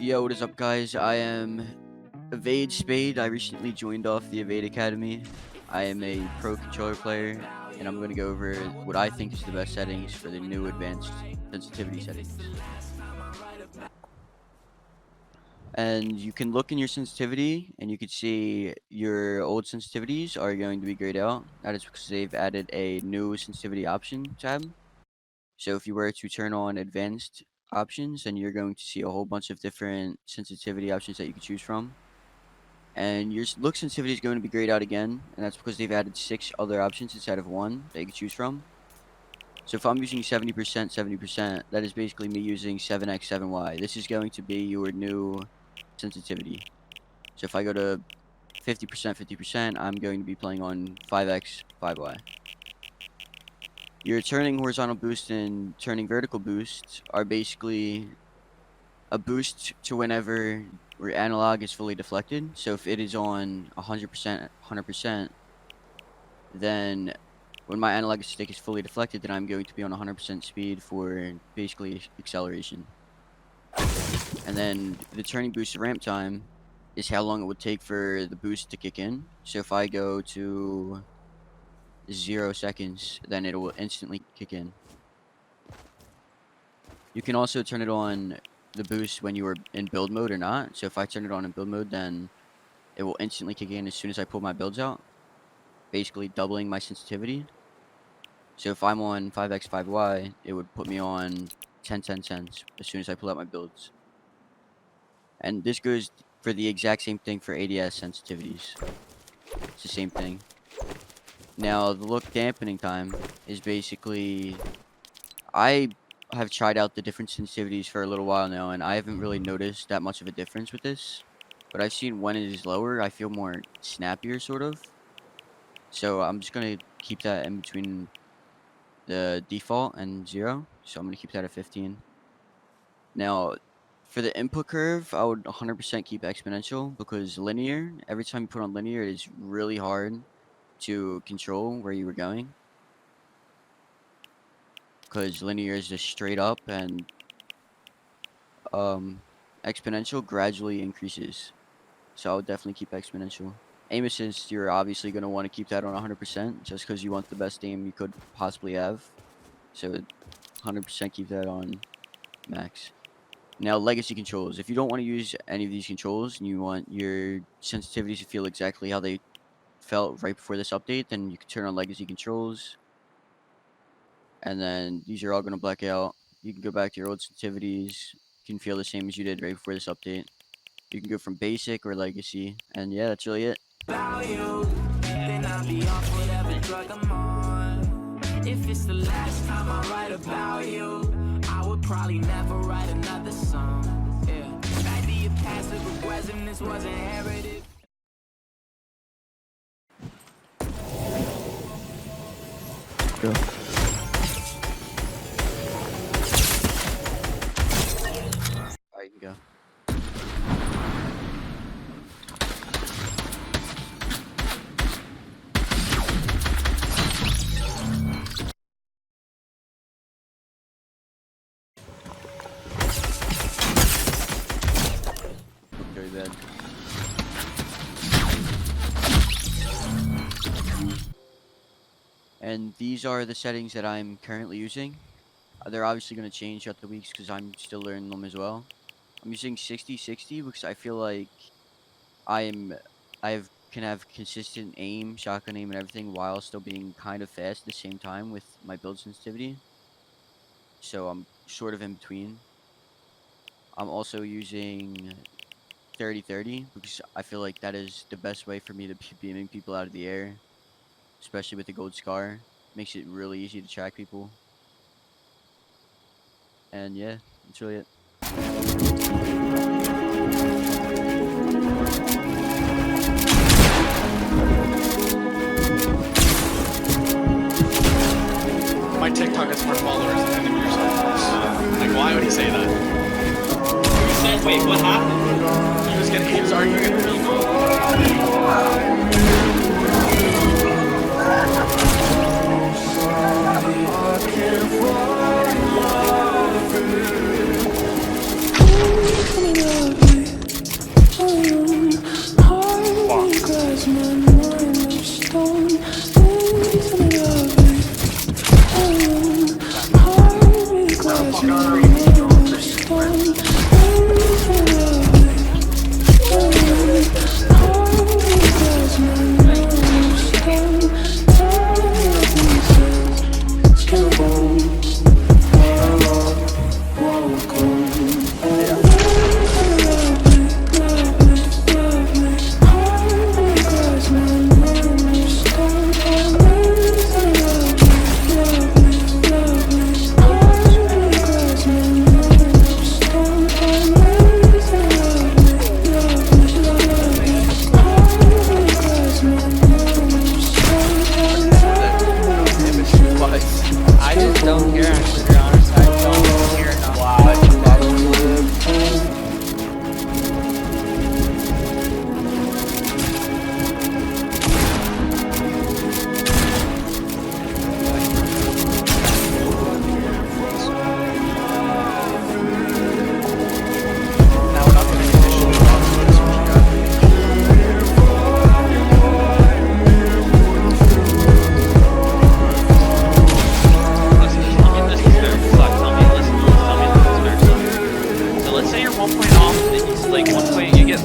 Yo, what is up, guys? I am Evade Spayde. I recently joined off the Evade Academy. I am a pro controller player, and I'm going to go over what I think is the best settings for the new advanced sensitivity settings. And you can look in your sensitivity, and you can see your old sensitivities are going to be grayed out. That is because they've added a new sensitivity option tab. So if you were to turn on advanced options, then you're going to see a whole bunch of different sensitivity options that you can choose from. And your look sensitivity is going to be grayed out again, and that's because they've added 6 other options instead of 1 that you can choose from. So if I'm using 70%, 70%, that is basically me using 7x, 7y. This is going to be your new sensitivity. So if I go to 50%, 50%, I'm going to be playing on 5x, 5y. Your turning horizontal boost and turning vertical boost are basically a boost to whenever your analog is fully deflected. So if it is on 100%, 100%, then when my analog stick is fully deflected, then I'm going to be on 100% speed for basically acceleration. And then the turning boost ramp time is how long it would take for the boost to kick in. So if I go to 0 seconds, then it will instantly kick in. You can also turn it on the boost when you are in build mode or not. So if I turn it on in build mode, then it will instantly kick in as soon as I pull my builds out, basically doubling my sensitivity. So if I'm on 5x, 5y, it would put me on 10, 10, 10s as soon as I pull out my builds. And this goes for the exact same thing for ADS sensitivities. It's the same thing. Now, the look dampening time is basically, I have tried out the different sensitivities for a little while now, and I haven't really noticed that much of a difference with this. But I've seen when it is lower, I feel more snappier, sort of. So I'm just going to keep that in between the default and 0. So I'm going to keep that at 15. Now, for the input curve, I would 100% keep exponential, because linear, every time you put on linear, it is really hard to control where you were going, because linear is just straight up, and exponential gradually increases. So I would definitely keep exponential. Aim assist, you're obviously going to want to keep that on 100% just because you want the best aim you could possibly have. So 100% keep that on max. Now, legacy controls. If you don't want to use any of these controls and you want your sensitivities to feel exactly how they felt right before this update, then you can turn on legacy controls. And then these are all going to black out. You can go back to your old sensitivities. You can feel the same as you did right before this update. You can go from basic or legacy. And yeah, that's really it. If it's the last time I write about you, I would probably never write another song. Yeah, might be a passive aggressive, this was inherited. Go. Alright, you can go. Very bad. And these are the settings that I'm currently using. They're obviously going to change throughout the weeks because I'm still learning them as well. I'm using 60-60 because I feel like can have consistent aim, shotgun aim, and everything while still being kind of fast at the same time with my build sensitivity. So I'm sort of in between. I'm also using 30-30 because I feel like that is the best way for me to be beaming people out of the air, especially with the gold scar. Makes it really easy to track people. And yeah, that's really it. My TikTok has more followers than any of your followers. Like, why would he say that? He said, wait, what happened? He was arguing with me. Coming up. I just don't care, actually, to be honest. I don't care enough. Now we're not gonna condition it off of this, what you got. So let's say you're 1 point off, and then you like 1 point, you get